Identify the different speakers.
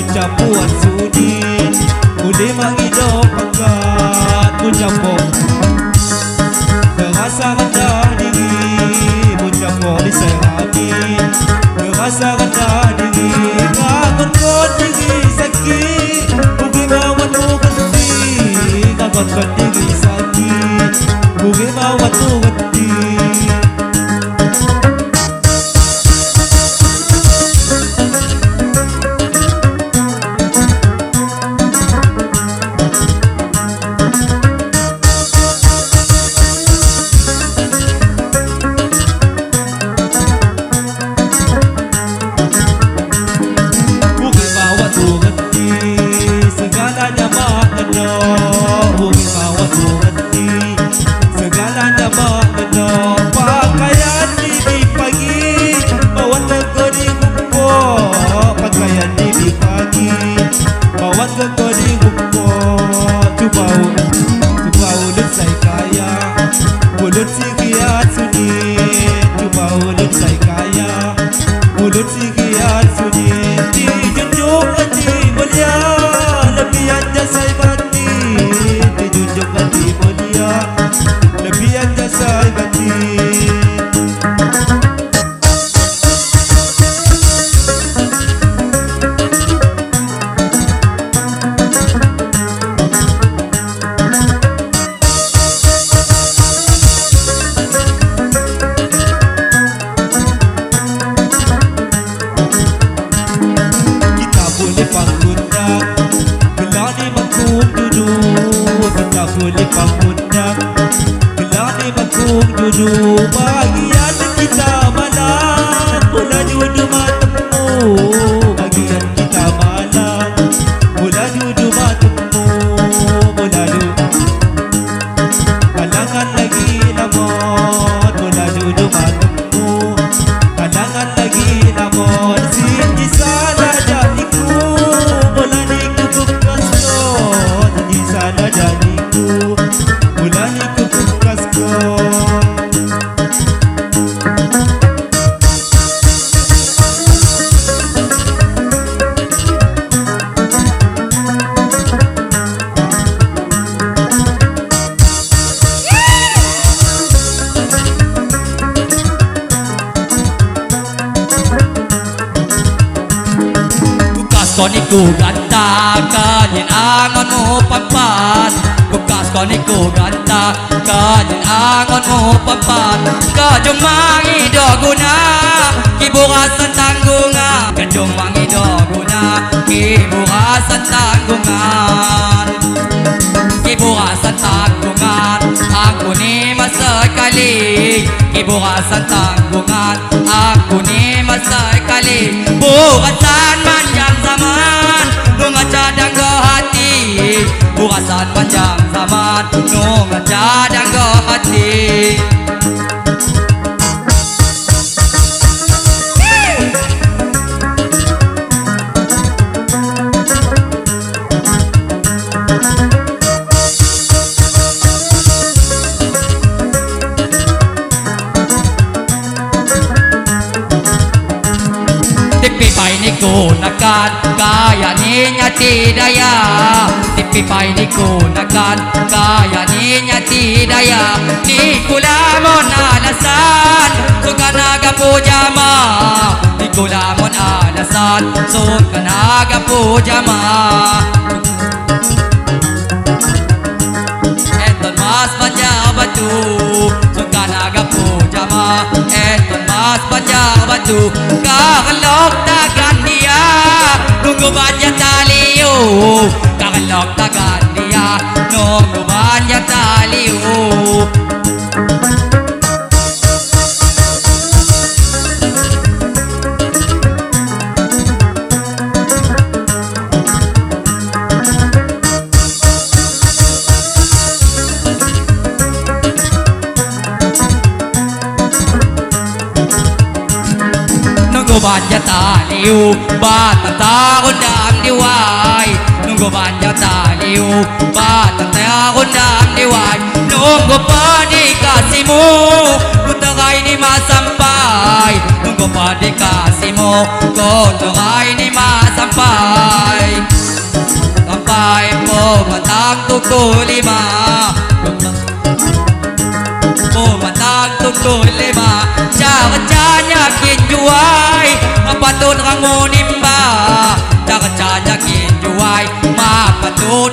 Speaker 1: Capuan sudin Uli mangido pangkat Mujapo Merasa rendah diri Mujapo diseramin Merasa rendah diri Ngagon kon diri sakit Bugi mawat tu genti Ngagon kon diri sakit Bugi mawat tu genti Bagian kita malam Mula judu matemu Bagian kita malam Mula judu matemu Mula judu Kalangan lagi lamon Mula judu matemu Kalangan lagi lamon Sini sana jadiku Mula niku kukasko Sini sana jadiku Mula niku kukasko
Speaker 2: Koniku ganta kanyen angon mo pampan Bukas koniku ganta kanyen angon mo pampan Kajong mangido guna Kiburasan tanggungan Kajong mangido guna Kiburasan tanggungan Kiburasan tanggungan Aku ni masekali Kiburasan tanggungan Aku ni masekali Burasan panjang zaman Nunga cadang ke hati Burasan panjang zaman Nunga cadang ke hati Gunakan kaya ninya tidaya Tipipay ni gunakan kaya ninya tidaya Ni kulamon alasan Suka naga pujama Ni kulamon alasan Suka naga pujama Eton mas panjabatu Suka naga pujama Eton mas Mas baca batu kakalok tagan dia nunggu banyak taliu kakalok tagan dia nunggu banyak taliu banyak taliu batang tahun dam diwai nunggu banyak taliu batang tahun dam diwai nunggu padi kasihmu kuterai ni masampai nunggu padi kasihmu kuterai ni masampai sampai po matang tuku lima matang tuku lima cara-caranya kinjuai mapatut rangunimba cara-caranya kinjuai mapatut